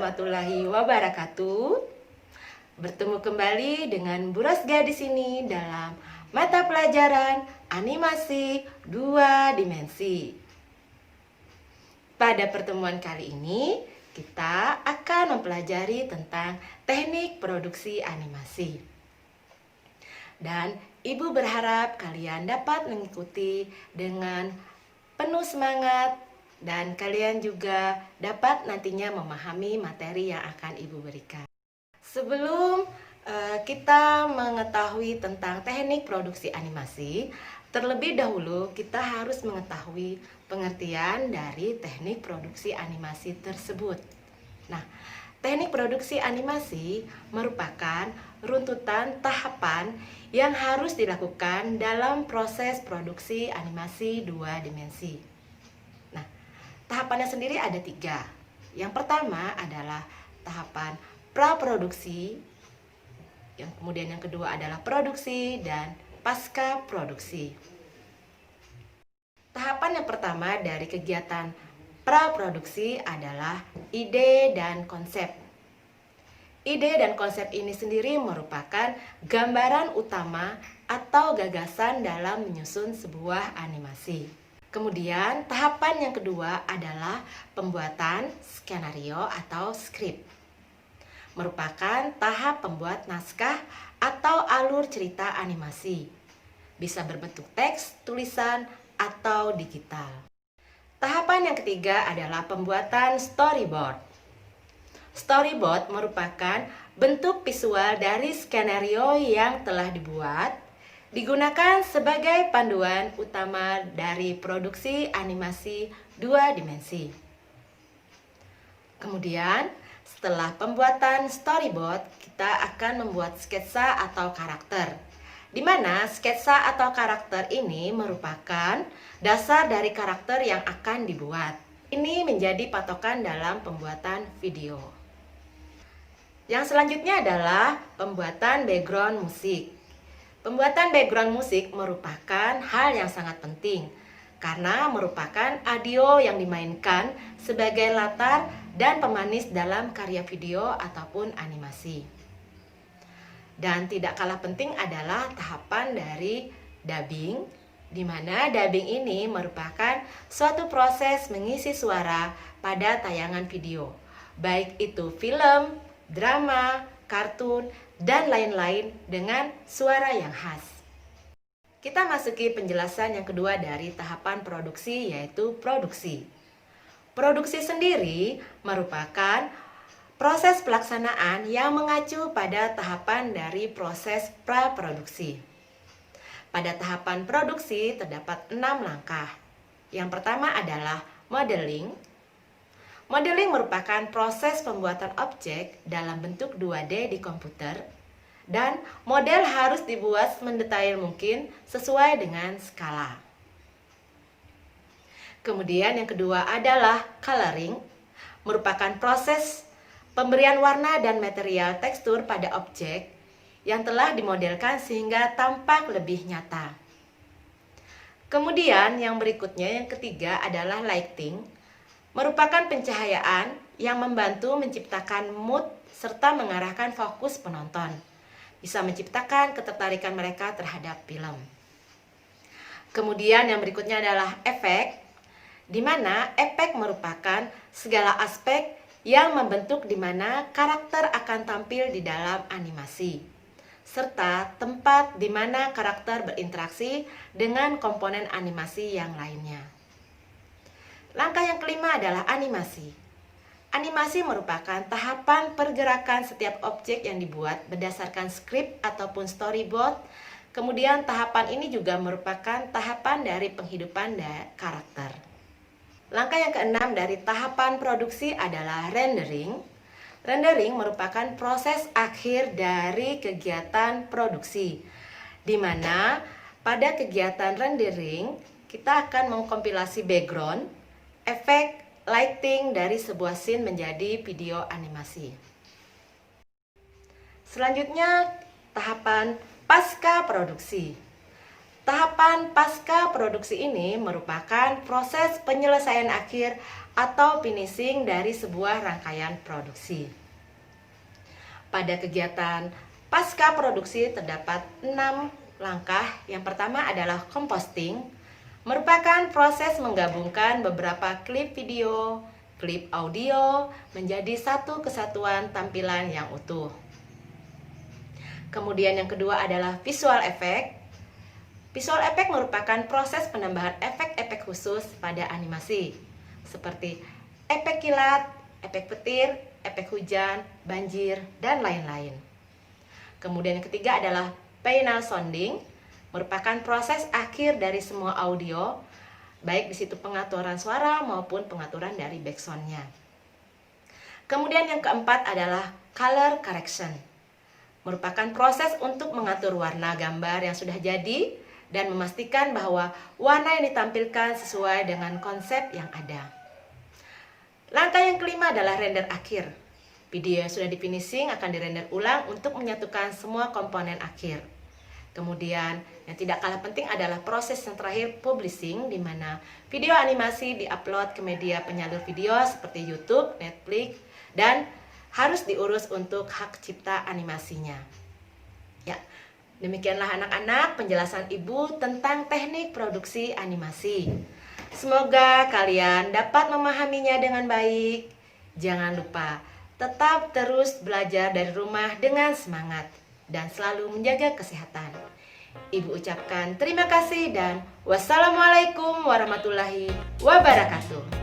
warahmatullahi wabarakatuh. Bertemu kembali dengan Bu Rosga di sini dalam mata pelajaran animasi 2 dimensi. Pada pertemuan kali ini, kita akan mempelajari tentang teknik produksi animasi. Dan Ibu berharap kalian dapat mengikuti dengan penuh semangat dan kalian juga dapat nantinya memahami materi yang akan Ibu berikan. Sebelum kita mengetahui tentang teknik produksi animasi, terlebih dahulu kita harus mengetahui pengertian dari teknik produksi animasi tersebut. Nah, teknik produksi animasi merupakan runtutan tahapan yang harus dilakukan dalam proses produksi animasi 2 dimensi. Tahapannya sendiri ada 3. Yang pertama adalah tahapan praproduksi, kemudian yang kedua adalah produksi, dan pasca produksi. Tahapan yang pertama dari kegiatan praproduksi adalah ide dan konsep. Ide dan konsep ini sendiri merupakan gambaran utama atau gagasan dalam menyusun sebuah animasi. Kemudian tahapan yang kedua adalah pembuatan skenario atau skrip. Merupakan tahap pembuat naskah atau alur cerita animasi. Bisa berbentuk teks, tulisan, atau digital. Tahapan yang ketiga adalah pembuatan storyboard. Storyboard merupakan bentuk visual dari skenario yang telah dibuat, digunakan sebagai panduan utama dari produksi animasi 2 dimensi. Kemudian, setelah pembuatan storyboard, kita akan membuat sketsa atau karakter, di mana sketsa atau karakter ini merupakan dasar dari karakter yang akan dibuat. Ini menjadi patokan dalam pembuatan video. Yang selanjutnya adalah pembuatan background musik. Pembuatan background musik merupakan hal yang sangat penting karena merupakan audio yang dimainkan sebagai latar dan pemanis dalam karya video ataupun animasi. Dan tidak kalah penting adalah tahapan dari dubbing, di mana dubbing ini merupakan suatu proses mengisi suara pada tayangan video, baik itu film, drama, kartun, dan lain-lain dengan suara yang khas. Kita masuki penjelasan yang kedua dari tahapan produksi, yaitu produksi. Produksi sendiri merupakan proses pelaksanaan yang mengacu pada tahapan dari proses praproduksi. Pada tahapan produksi terdapat 6 langkah. Yang pertama adalah modeling. Modeling merupakan proses pembuatan objek dalam bentuk 2D di komputer, dan model harus dibuat mendetail mungkin sesuai dengan skala. Kemudian yang kedua adalah coloring, merupakan proses pemberian warna dan material tekstur pada objek yang telah dimodelkan sehingga tampak lebih nyata. Kemudian yang berikutnya, yang ketiga adalah lighting, merupakan pencahayaan yang membantu menciptakan mood serta mengarahkan fokus penonton. Bisa menciptakan ketertarikan mereka terhadap film. Kemudian yang berikutnya adalah efek, di mana efek merupakan segala aspek yang membentuk di mana karakter akan tampil di dalam animasi, serta tempat di mana karakter berinteraksi dengan komponen animasi yang lainnya. Langkah yang kelima adalah animasi. Animasi merupakan tahapan pergerakan setiap objek yang dibuat berdasarkan skrip ataupun storyboard. Kemudian tahapan ini juga merupakan tahapan dari penghidupan karakter. Langkah yang keenam dari tahapan produksi adalah rendering. Rendering merupakan proses akhir dari kegiatan produksi, di mana pada kegiatan rendering kita akan mengkompilasi background, efek, lighting dari sebuah scene menjadi video animasi. Selanjutnya, tahapan pasca produksi. Tahapan pasca produksi ini merupakan proses penyelesaian akhir atau finishing dari sebuah rangkaian produksi. Pada kegiatan pasca produksi terdapat 6 langkah. Yang pertama adalah composting, merupakan proses menggabungkan beberapa klip video, klip audio menjadi satu kesatuan tampilan yang utuh. Kemudian yang kedua adalah visual effect. Visual effect merupakan proses penambahan efek-efek khusus pada animasi, seperti efek kilat, efek petir, efek hujan, banjir, dan lain-lain. Kemudian yang ketiga adalah final sounding, merupakan proses akhir dari semua audio, baik di situ pengaturan suara maupun pengaturan dari backsound-nya. Kemudian yang keempat adalah color correction, merupakan proses untuk mengatur warna gambar yang sudah jadi dan memastikan bahwa warna yang ditampilkan sesuai dengan konsep yang ada. Langkah yang kelima adalah render akhir. Video yang sudah di-finishing akan dirender ulang untuk menyatukan semua komponen akhir. Kemudian yang tidak kalah penting adalah proses yang terakhir, publishing, di mana video animasi di-upload ke media penyalur video seperti YouTube, Netflix, dan harus diurus untuk hak cipta animasinya. Ya, demikianlah anak-anak penjelasan Ibu tentang teknik produksi animasi. Semoga kalian dapat memahaminya dengan baik. Jangan lupa tetap terus belajar dari rumah dengan semangat dan selalu menjaga kesehatan. Ibu ucapkan terima kasih dan wassalamualaikum warahmatullahi wabarakatuh.